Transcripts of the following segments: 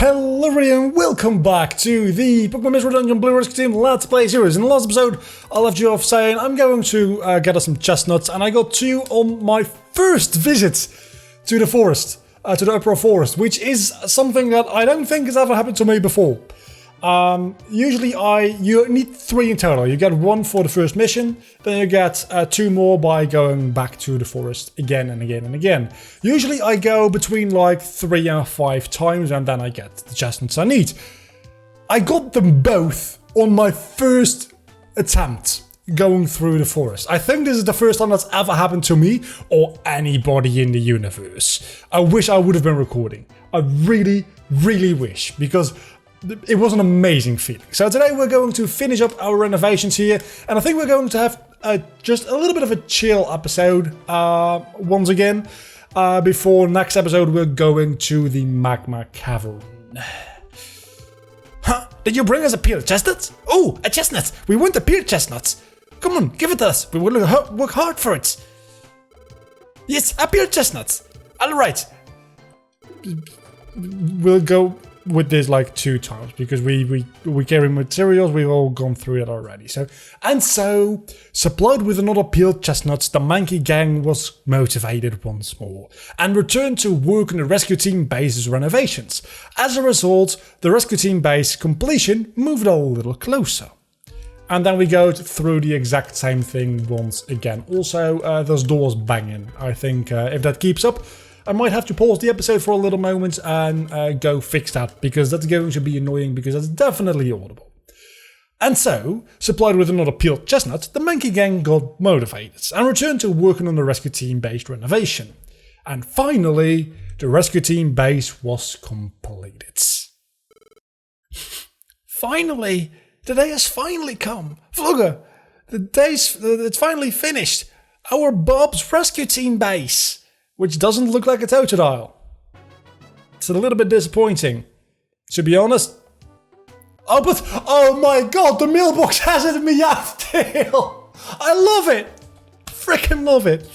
Hello everybody and welcome back to the Pokemon Mystery Dungeon Blue Rescue Team Let's Play series. In the last episode, I left you off saying I'm going to get us some chestnuts, and I got two on my first visit to the forest, to the Upper Forest, which is something that I don't think has ever happened to me before. Usually you need 3 in total. You get 1 for the first mission, then you get 2 more by going back to the forest again and again and again. Usually I go between like 3 and 5 times and then I get the chestnuts I need. I got them both on my first attempt going through the forest. I think this is the first time that's ever happened to me or anybody in the universe. I wish I would have been recording. I really, really wish, because it was an amazing feeling. So today we're going to finish up our renovations here, and I think we're going to have just a little bit of a chill episode once again. Before next episode we're going to the Magma Cavern. Huh? Did you bring us a peeled chestnut? Oh, a chestnut! We want the peeled chestnuts! Come on, give it to us! We will work hard for it! Yes, a peeled chestnut! Alright. We'll go with this like 2 times because we carry materials, we've all gone through it already. So supplied with another peeled chestnuts, the Monkey Gang was motivated once more and returned to work on the rescue team base's renovations. As a result, the rescue team base completion moved a little closer. And then we go through the exact same thing once again. Also, those doors banging. I think if that keeps up, I might have to pause the episode for a little moment and go fix that, because that's going to be annoying, because that's definitely audible. And so, supplied with another peeled chestnut, the Monkey Gang got motivated and returned to working on the rescue team based renovation. And finally, the rescue team base was completed. Finally, the day has finally come. Vlogger, it's finally finished. Our Bob's rescue team base, which doesn't look like a Totodile. It's a little bit disappointing, to be honest. Oh, but oh my god, the mailbox has a Meowth tail! I love it! Freaking love it!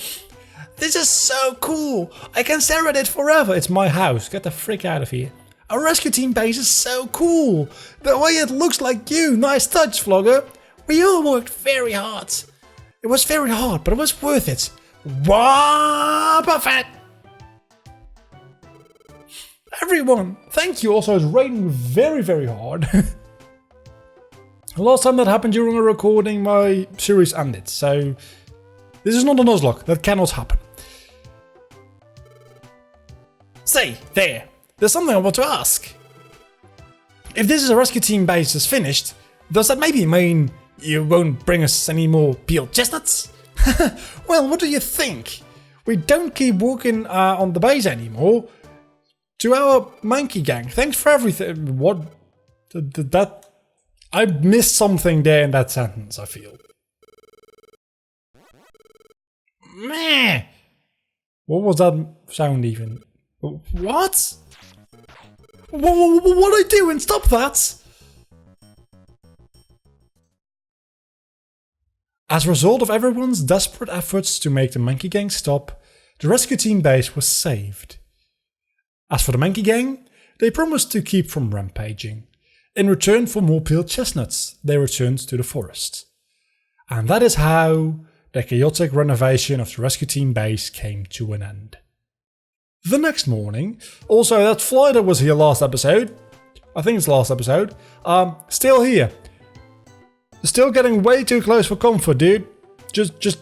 This is so cool! I can stare at it forever. It's my house. Get the frick out of here. Our rescue team base is so cool! The way it looks like you. Nice touch, Vlogger. We all worked very hard. It was very hard, but it was worth it. Perfect! Everyone, thank you. Also, it's raining very, very hard. The last time that happened during a recording, my series ended. So, this is not a Nuzlocke. That cannot happen. Say, there's something I want to ask. If this is a rescue team base is finished, does that maybe mean you won't bring us any more peeled chestnuts? Well, what do you think? We don't keep working on the base anymore. To our Monkey Gang, thanks for everything. What? That I missed something there in that sentence, I feel. Meh. What was that sound even? What? What are you doing? Stop that! As a result of everyone's desperate efforts to make the Monkey Gang stop, the rescue team base was saved. As for the Monkey Gang, they promised to keep from rampaging. In return for more peeled chestnuts, they returned to the forest. And that is how the chaotic renovation of the rescue team base came to an end. The next morning, also that fly that was here last episode, I think it's last episode, still here. Still getting way too close for comfort, dude. Just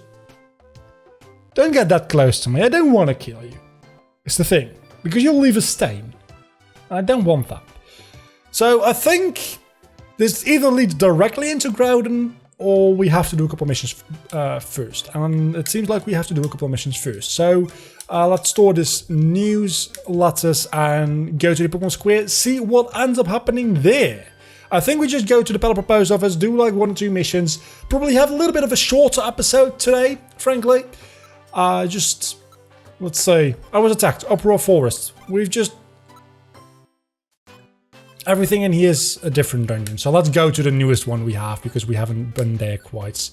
don't get that close to me. I don't want to kill you. It's the thing. Because you'll leave a stain. And I don't want that. So I think this either leads directly into Groudon, or we have to do a couple of missions first. And it seems like we have to do a couple of missions first. So let's store this news letters and go to the Pokemon Square, see what ends up happening there. I think we just go to the Pelipper Post Office, do like 1 or 2 missions, probably have a little bit of a shorter episode today, frankly. Let's say, I was attacked, Upper Forest. We've just... Everything in here is a different dungeon, so let's go to the newest one we have, because we haven't been there quite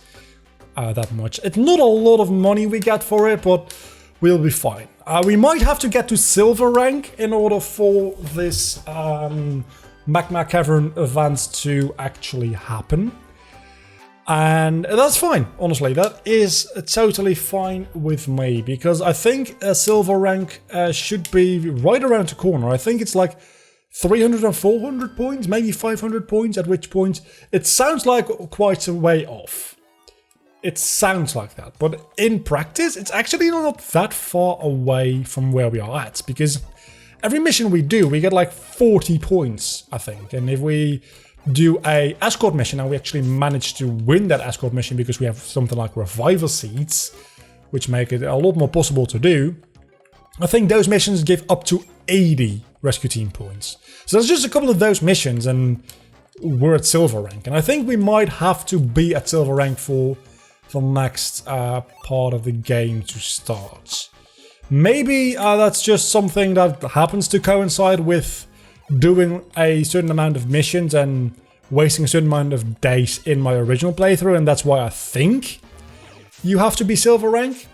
that much. It's not a lot of money we get for it, but we'll be fine. We might have to get to silver rank in order for this Magma Cavern event to actually happen. And that's fine, honestly. That is totally fine with me, because I think a silver rank should be right around the corner. I think it's like 300 and 400 points, maybe 500 points, at which point it sounds like quite a way off. It sounds like that, but in practice, it's actually not that far away from where we are at, because every mission we do, we get like 40 points, I think. And if we do a escort mission and we actually manage to win that escort mission because we have something like revival seeds, which make it a lot more possible to do, I think those missions give up to 80 rescue team points. So that's just a couple of those missions and we're at silver rank. And I think we might have to be at silver rank for the next part of the game to start. Maybe that's just something that happens to coincide with doing a certain amount of missions and wasting a certain amount of days in my original playthrough, and that's why I think you have to be silver rank.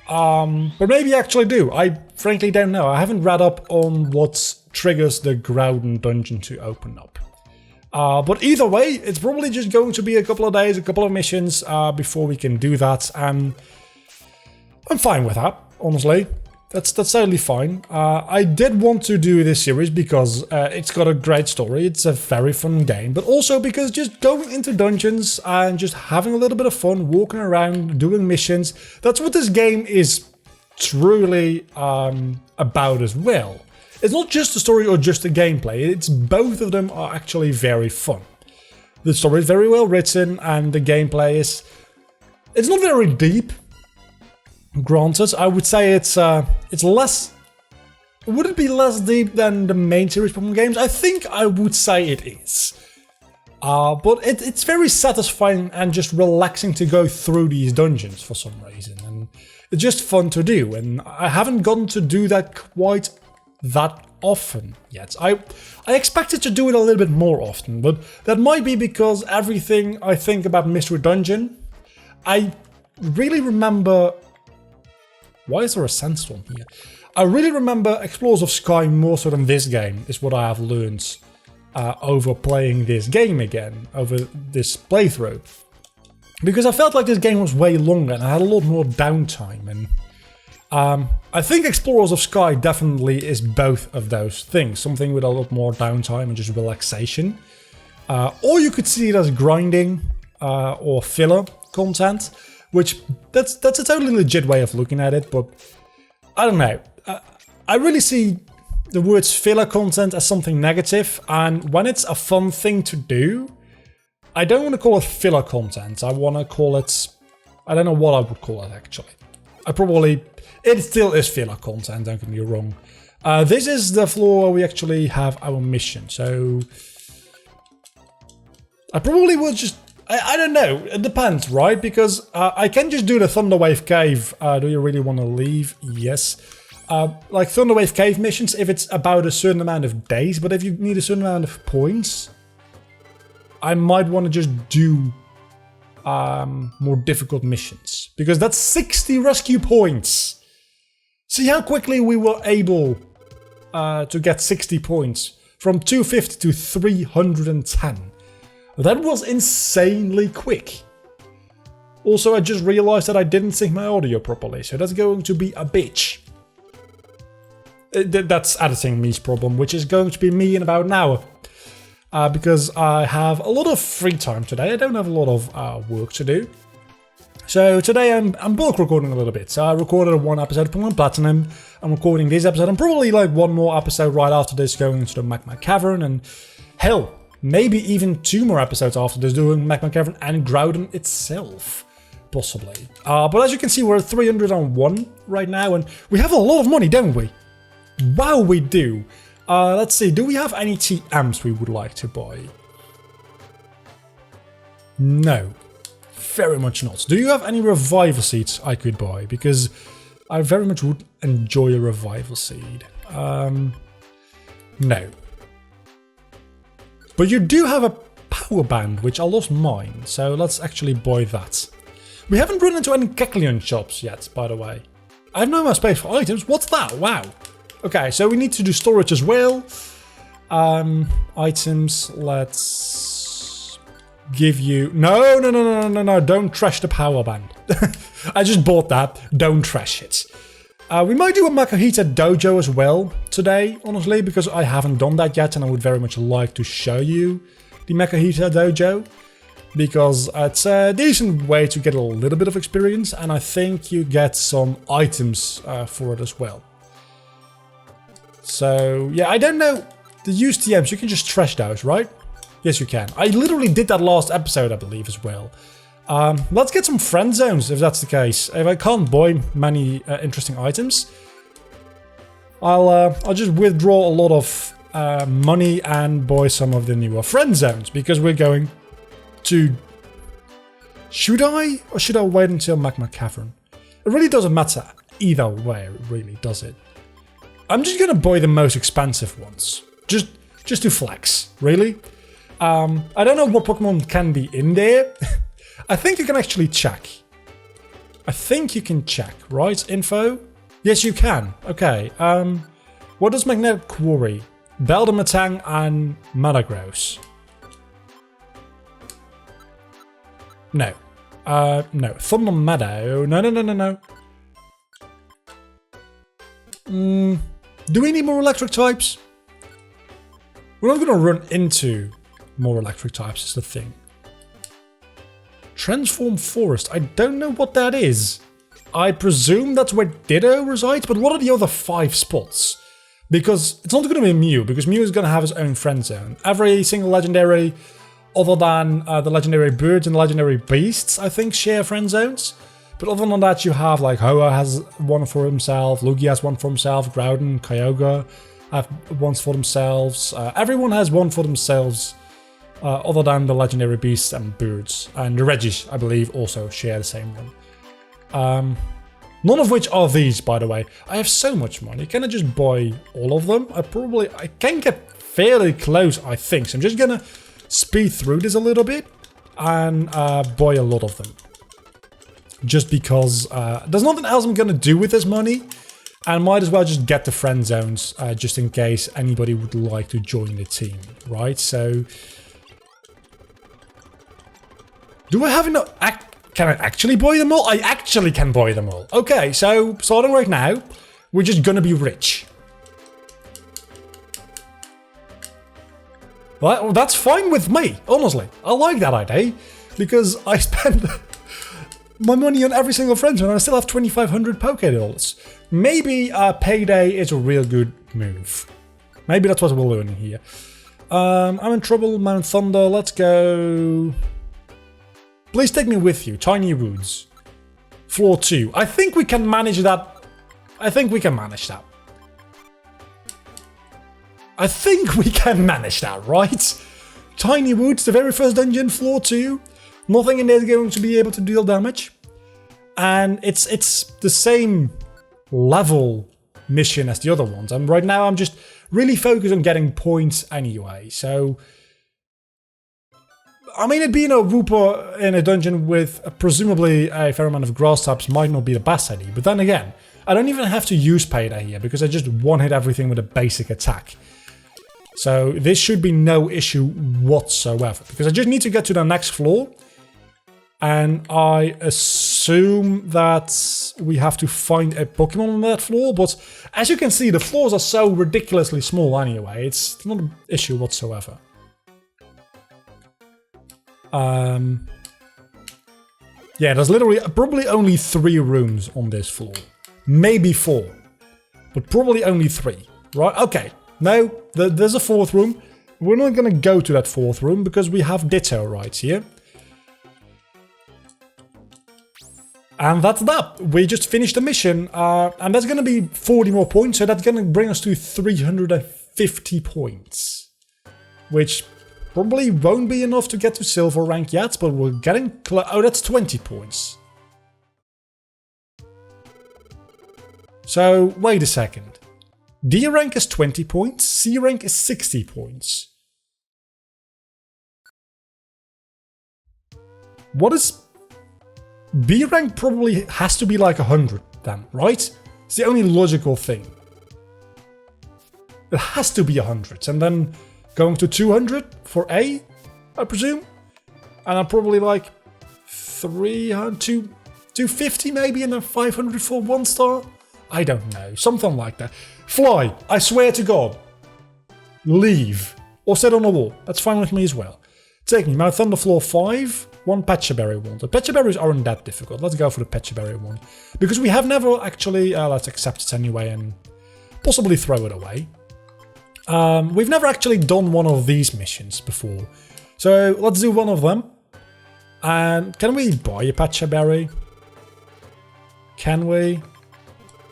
But maybe you actually do. I frankly don't know. I haven't read up on what triggers the Groudon dungeon to open up. But either way, it's probably just going to be a couple of days, a couple of missions before we can do that, and I'm fine with that, honestly. That's totally fine. I did want to do this series because it's got a great story, it's a very fun game, but also because just going into dungeons and just having a little bit of fun, walking around, doing missions, that's what this game is truly about as well. It's not just the story or just the gameplay, it's both of them are actually very fun. The story is very well written and the gameplay is... it's not very deep. Granted, I would say it's less... would it be less deep than the main series Pokemon games? I think I would say it is. But it's very satisfying and just relaxing to go through these dungeons for some reason. And it's just fun to do. And I haven't gotten to do that quite that often yet. I expected to do it a little bit more often, but that might be because everything I think about Mystery Dungeon, I really remember... why is there a sandstorm here? I really remember Explorers of Sky more so than this game, is what I have learned over playing this game again, over this playthrough. Because I felt like this game was way longer and I had a lot more downtime, and I think Explorers of Sky definitely is both of those things. Something with a lot more downtime and just relaxation. Or you could see it as grinding or filler content. Which, that's a totally legit way of looking at it, but I don't know. I really see the words filler content as something negative, and when it's a fun thing to do, I don't want to call it filler content. I want to call it... I don't know what I would call it, actually. It still is filler content, don't get me wrong. This is the floor where we actually have our mission, so... I probably would just... I don't know, it depends, right? Because I can just do the Thunderwave Cave. Do you really want to leave? Yes. Like Thunderwave Cave missions if it's about a certain amount of days, but if you need a certain amount of points, I might want to just do more difficult missions. Because that's 60 rescue points! See how quickly we were able to get 60 points. From 250 to 310. That was insanely quick. Also, I just realized that I didn't sync my audio properly, so that's going to be a bitch. That's editing me's problem, which is going to be me in about an hour. Because I have a lot of free time today, I don't have a lot of work to do. So today I'm bulk recording a little bit. So I recorded one episode of Pokemon Platinum, I'm recording this episode, and probably like one more episode right after this going into the Magma Cavern, and hell, maybe even 2 more episodes after this doing Magma Cavern and Groudon itself, possibly. But as you can see, we're at 301 right now, and we have a lot of money, don't we? Wow, we do. Let's see, do we have any TMs we would like to buy? No, very much not. Do you have any revival seeds I could buy? Because I very much would enjoy a revival seed. No. But you do have a power band, which I lost mine, so let's actually buy that. We haven't run into any Kecleon shops yet, by the way. I have no more space for items. What's that? Wow. Okay, so we need to do storage as well. Items, let's give you... No, don't trash the power band. I just bought that. Don't trash it. We might do a Makahita dojo as well today, honestly, because I haven't done that yet and I would very much like to show you the Makahita dojo, because it's a decent way to get a little bit of experience, and I think you get some items for it as well. So yeah, I don't know, the used TMs, you can just trash those, right? Yes, you can. I literally did that last episode, I believe, as well. Let's get some friend zones, if that's the case. If I can't buy many interesting items, I'll just withdraw a lot of money and buy some of the newer friend zones, because we're going to... Should I? Or should I wait until Magma Cavern? It really doesn't matter either way, really, does it? I'm just gonna buy the most expensive ones. Just to flex, really. I don't know what Pokemon can be in there. I think you can actually check. I think you can check, right? Info? Yes, you can. Okay. What does Magnetic Quarry? Beldematang and Metagross. No. No. Thunder Meadow. No. Do we need more electric types? We're not going to run into more electric types, is the thing. Transform Forest. I don't know what that is. I presume that's where Ditto resides, but what are the other 5 spots? Because it's not going to be Mew, because Mew is going to have his own friend zone. Every single legendary, other than the legendary birds and the legendary beasts, I think, share friend zones. But other than that, you have like Hoa has one for himself, Lugia has one for himself, Groudon, Kyogre have ones for themselves. Everyone has one for themselves. Other than the legendary beasts and birds. And the Regis, I believe, also share the same one. None of which are these, by the way. I have so much money. Can I just buy all of them? I can get fairly close, I think. So I'm just gonna speed through this a little bit and buy a lot of them. Just because there's nothing else I'm gonna do with this money. And might as well just get the friend zones, just in case anybody would like to join the team, right? So... Do I have enough? Can I actually buy them all? I actually can buy them all. Okay, so starting right now, we're just gonna be rich. Well, that's fine with me, honestly. I like that idea, because I spend my money on every single friend zone and I still have 2,500 Pokédolls. Maybe Payday is a real good move. Maybe that's what we're learning here. I'm in trouble, Mount Thunder, let's go... Please take me with you. Tiny Woods. Floor 2. I think we can manage that. I think we can manage that, right? Tiny Woods, the very first dungeon, floor 2. Nothing in there is going to be able to deal damage. And it's the same level mission as the other ones. And right now I'm just really focused on getting points anyway. So... I mean, it being a Wooper in a dungeon with presumably a fair amount of grass types might not be the best idea. But then again, I don't even have to use Payday here because I just one-hit everything with a basic attack. So this should be no issue whatsoever. Because I just need to get to the next floor. And I assume that we have to find a Pokemon on that floor. But as you can see, the floors are so ridiculously small anyway. It's not an issue whatsoever. Yeah, there's literally probably only 3 rooms on this floor. Maybe 4. But probably only 3. Right? Okay. No, there's a 4th room. We're not going to go to that 4th room because we have Ditto right here. And that's that. We just finished the mission. And that's going to be 40 more points. So that's going to bring us to 350 points. Which... probably won't be enough to get to silver rank yet, but we're getting close. Oh, that's 20 points. So, wait a second. D rank is 20 points, C rank is 60 points. What is... B rank probably has to be like 100 then, right? It's the only logical thing. It has to be 100, and then going to 200 for A, I presume? And I'm probably like 300, 250 maybe, and then 500 for 1 star? I don't know, something like that. Fly, I swear to God. Leave. Or sit on a wall, that's fine with me as well. Take me, Mount Thunderfloor 5, 1 Patchaberry one. The Patchaberries aren't that difficult, let's go for the Patchaberry one. Because we have never actually, let's accept it anyway and possibly throw it away. We've never actually done one of these missions before. So let's do one of them. And can we buy a Patchaberry? Can we?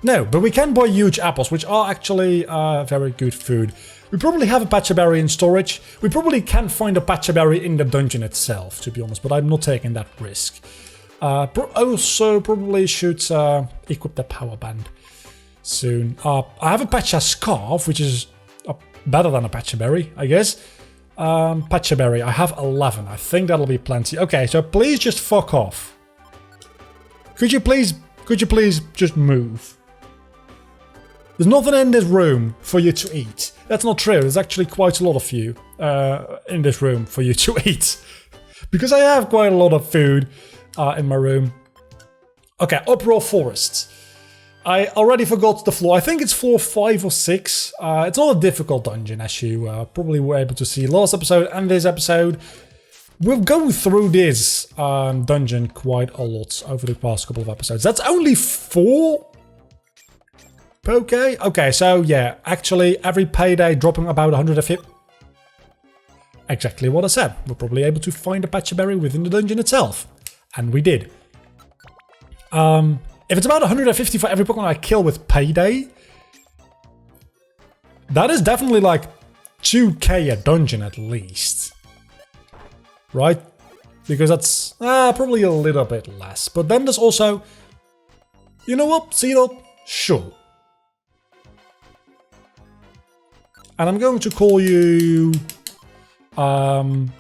No, but we can buy huge apples, which are actually very good food. We probably have a Patchaberry in storage. We probably can find a Patchaberry in the dungeon itself, to be honest, but I'm not taking that risk. Also, probably should equip the power band soon. I have a Patcha scarf, which is better than a Patchaberry, I guess. Patchaberry, I have 11. I think that'll be plenty. Okay, so please just fuck off. Could you please just move? There's nothing in this room for you to eat. That's not true. There's actually quite a lot of you in this room for you to eat. Because I have quite a lot of food in my room. Okay, Uproar Forests. I already forgot the floor. I think it's floor 5 or 6. It's not a difficult dungeon, as you probably were able to see last episode and this episode. We're going through this dungeon quite a lot over the past couple of episodes. That's only 4? Okay, so yeah, actually every payday dropping about 150. Exactly what I said. We're probably able to find a Patchaberry within the dungeon itself. And we did. If it's about 150 for every Pokemon I kill with payday, that is definitely like 2k a dungeon at least. Right? Because that's probably a little bit less. But then there's also... You know what? Seedot? Sure. And I'm going to call you... I'm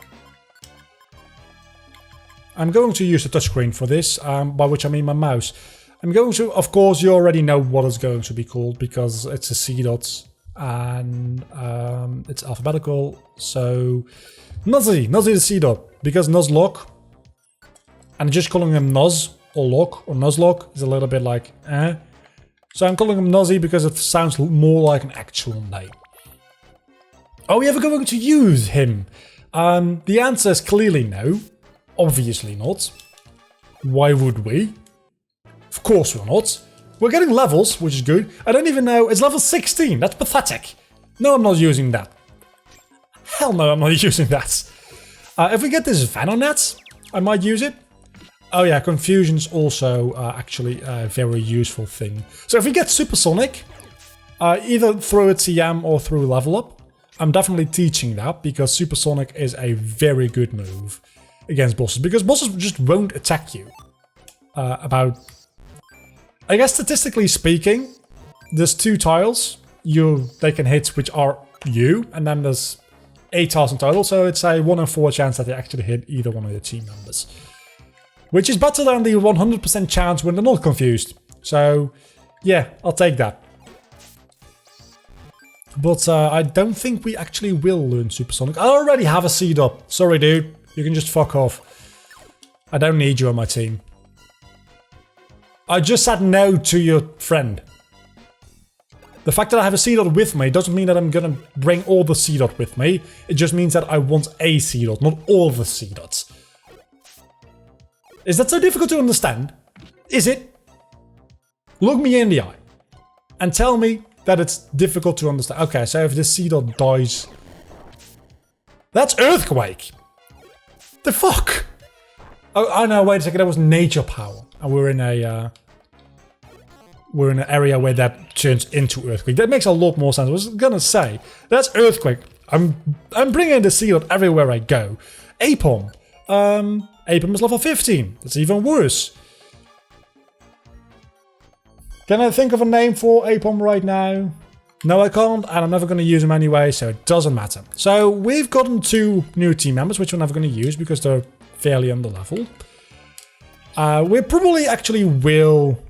going to use the touchscreen for this, by which I mean my mouse. I'm going to, of course, you already know what it's going to be called because it's a Seedot and it's alphabetical. So Nuzzy the Seedot, because Nuzlocke, and just calling him Nuz or Lock or Nuzlocke is a little bit like eh. So I'm calling him Nuzzy because it sounds more like an actual name. Are we ever going to use him? The answer is clearly no. Obviously not. Why would we? Of course we're not. We're getting levels, which is good. I don't even know. It's level 16. That's pathetic. No, I'm not using that. Hell no, I'm not using that. If we get this Venonet, I might use it. Oh yeah, Confusion's also actually a very useful thing. So if we get Supersonic, either through a TM or through level up, I'm definitely teaching that because Supersonic is a very good move against bosses. Because bosses just won't attack you. I guess statistically speaking, there's 2 tiles they can hit which are you, and then there's 8 tiles in total, so it's a 1 in 4 chance that they actually hit either one of your team members. Which is better than the 100% chance when they're not confused. So, yeah, I'll take that. But I don't think we actually will learn Supersonic. I already have a seed up. Sorry, dude. You can just fuck off. I don't need you on my team. I just said no to your friend. The fact that I have a Seedot with me doesn't mean that I'm gonna bring all the Seedot with me. It just means that I want a Seedot, not all the Seedots. Is that so difficult to understand? Is it? Look me in the eye and tell me that it's difficult to understand. Okay, so if this Seedot dies... That's Earthquake! The fuck? Oh no, wait a second, that was Nature Power. And we're in an area where that turns into Earthquake. That makes a lot more sense. I was gonna say, that's Earthquake. I'm bringing the Seedot everywhere I go. Apom. Apom is level 15. That's even worse. Can I think of a name for Apom right now? No, I can't, and I'm never going to use them anyway, so it doesn't matter. So we've gotten 2 new team members, which we're never going to use because they're fairly under level. We probably actually will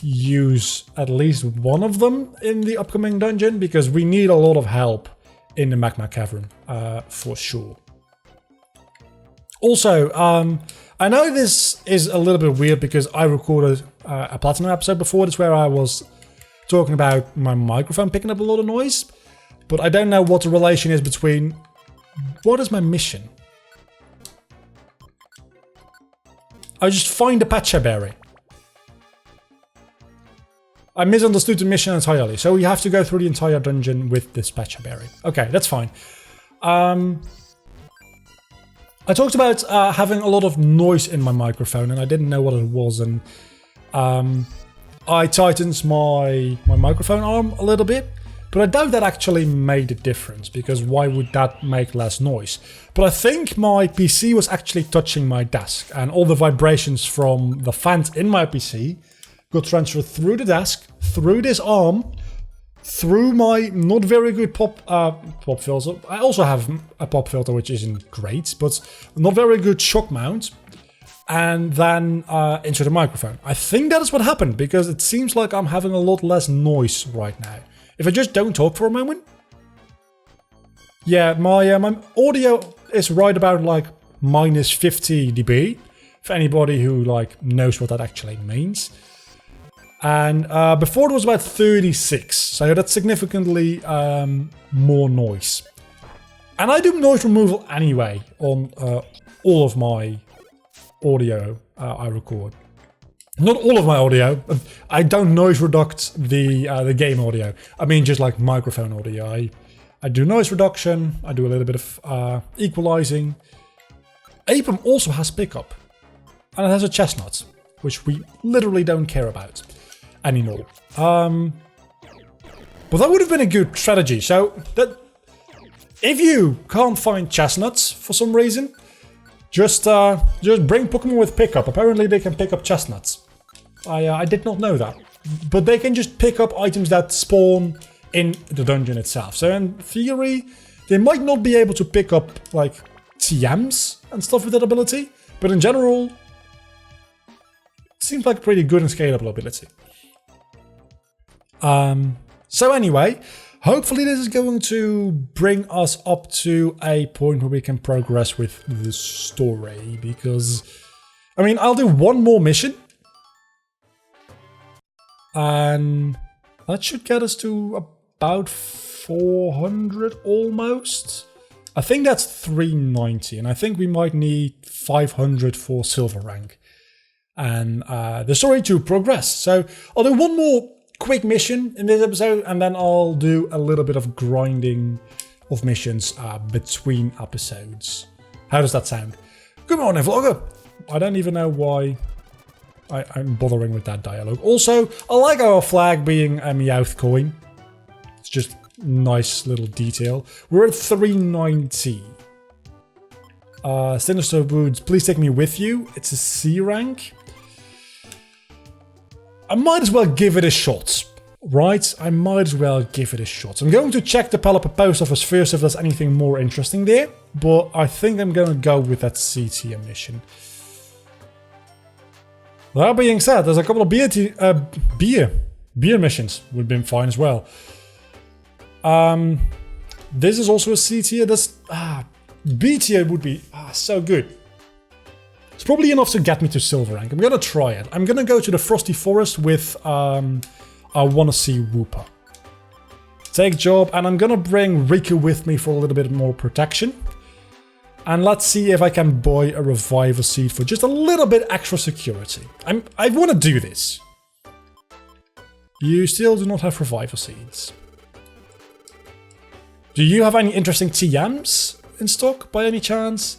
use at least one of them in the upcoming dungeon, because we need a lot of help in the magma cavern, for sure. Also, I know this is a little bit weird because I recorded a Platinum episode before this where I was talking about my microphone picking up a lot of noise, but I don't know what the relation is between... What is my mission? I just find a Pacha berry. I misunderstood the mission entirely, so we have to go through the entire dungeon with this Pacha berry. Okay, that's fine. I talked about having a lot of noise in my microphone, and I didn't know what it was, and I tightened my microphone arm a little bit, but I doubt that actually made a difference, because why would that make less noise? But I think my PC was actually touching my desk, and all the vibrations from the fans in my PC got transferred through the desk, through this arm, through my not very good pop filter. I also have a pop filter which isn't great, but not very good shock mount, and then into the microphone. I think that is what happened, because it seems like I'm having a lot less noise right now. If I just don't talk for a moment. Yeah, my audio is right about like minus 50 dB, for anybody who like knows what that actually means. And before it was about 36, so that's significantly more noise. And I do noise removal anyway on all of my audio I record. Not all of my audio. I don't noise reduct the game audio. I mean just like microphone audio. I do noise reduction. I do a little bit of equalizing. Apem also has pickup, and it has a chestnut, which we literally don't care about anymore. But that would have been a good strategy. So that if you can't find chestnuts for some reason, just bring Pokemon with pickup. Apparently they can pick up chestnuts. I did not know that. But they can just pick up items that spawn in the dungeon itself. So in theory, they might not be able to pick up like TMs and stuff with that ability. But in general, it seems like a pretty good and scalable ability. So anyway, hopefully this is going to bring us up to a point where we can progress with the story, because, I mean, I'll do one more mission, and that should get us to about 400 almost. I think that's 390, and I think we might need 500 for silver rank, and the story to progress. So I'll do one more quick mission in this episode, and then I'll do a little bit of grinding of missions between episodes. How does that sound? Good morning, vlogger. I don't even know why I'm bothering with that dialogue. Also, I like our flag being a Meowth coin. It's just nice little detail. We're at 390. Sinister Woods, please take me with you. It's a C rank. I might as well give it a shot, right? I might as well give it a shot. I'm going to check the Palapa post office first if there's anything more interesting there, but I think I'm going to go with that C tier mission. That being said, there's a couple of beer missions would have been fine as well. This is also a C tier. This B tier would be so good. It's probably enough to get me to silver rank. I'm gonna try it. I'm gonna go to the Frosty Forest with I Wanna See Wooper. Take job, and I'm gonna bring Riku with me for a little bit more protection. And let's see if I can buy a Reviver Seed for just a little bit extra security. I wanna do this. You still do not have Reviver Seeds. Do you have any interesting TMs in stock by any chance?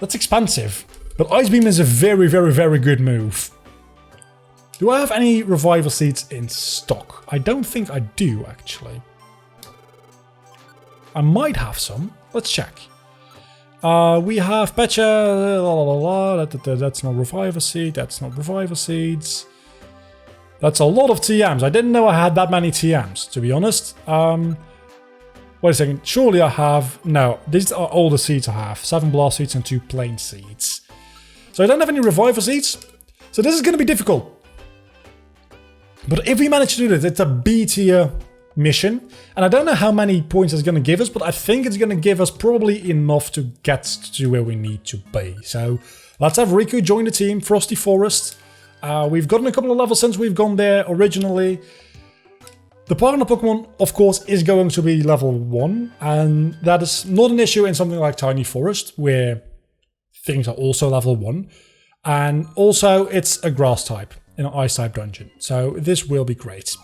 That's expensive, but Ice Beam is a very, very, very good move. Do I have any Revival Seeds in stock? I don't think I do, actually. I might have some. Let's check. We have Pecha, that's not Revival Seed, that's not Revival Seeds. That's a lot of TMs. I didn't know I had that many TMs, to be honest. Wait a second, surely I have... No, these are all the seeds I have. 7 blast seeds and 2 plain seeds. So I don't have any reviver seeds. So this is going to be difficult. But if we manage to do this, it's a B tier mission. And I don't know how many points it's going to give us, but I think it's going to give us probably enough to get to where we need to be. So let's have Riku join the team, Frosty Forest. We've gotten a couple of levels since we've gone there originally. The partner Pokemon, of course, is going to be level 1. And that is not an issue in something like Tiny Forest, where things are also level 1. And also, it's a grass type in an ice type dungeon. So this will be great.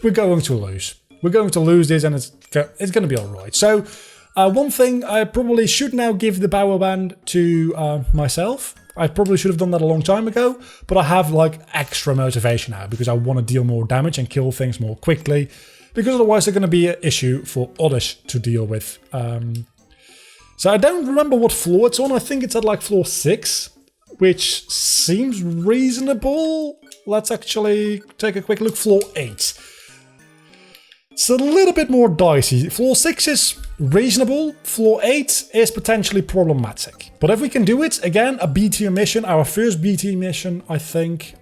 We're going to lose. We're going to lose this and it's going to be alright. So one thing, I probably should now give the power band to myself. I probably should have done that a long time ago, but I have like extra motivation now because I want to deal more damage and kill things more quickly, because otherwise they're going to be an issue for others to deal with. So I don't remember what floor it's on. I think it's at like floor 6. Which seems reasonable. Let's actually take a quick look. Floor 8. It's a little bit more dicey. Floor 6 is reasonable. Floor 8 is potentially problematic. But if we can do it, again, a B tier mission, our first B tier mission, I think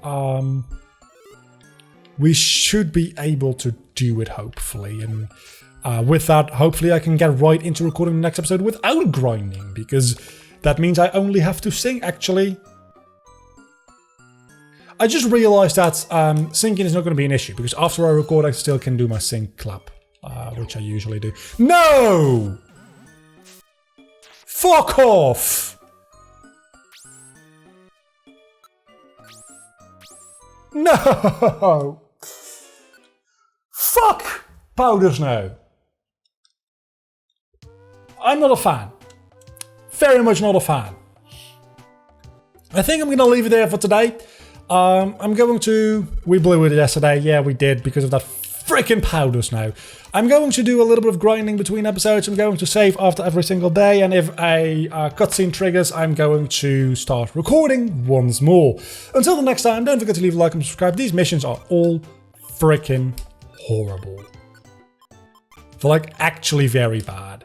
we should be able to do it, hopefully. And with that, hopefully I can get right into recording the next episode without grinding, because that means I only have to sing, actually. I just realized that syncing is not going to be an issue, because after I record I still can do my sync clap, which I usually do. No! Fuck off! No! Fuck Powder Snow! I'm not a fan. Very much not a fan. I think I'm going to leave it there for today. I'm going to... We blew it yesterday. Yeah, we did, because of that freaking Powder Snow. I'm going to do a little bit of grinding between episodes. I'm going to save after every single day. And if a cutscene triggers, I'm going to start recording once more. Until the next time, don't forget to leave a like and subscribe. These missions are all freaking horrible. They're like actually very bad.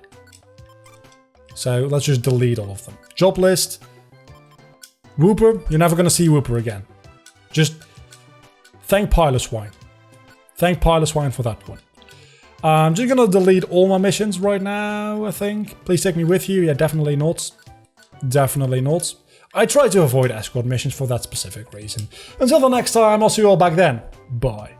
So let's just delete all of them. Job list. Whooper. You're never going to see Whooper again. Just thank Piloswine. Thank Piloswine for that one. I'm just going to delete all my missions right now, I think. Please take me with you. Yeah, definitely not. Definitely not. I try to avoid escort missions for that specific reason. Until the next time, I'll see you all back then. Bye.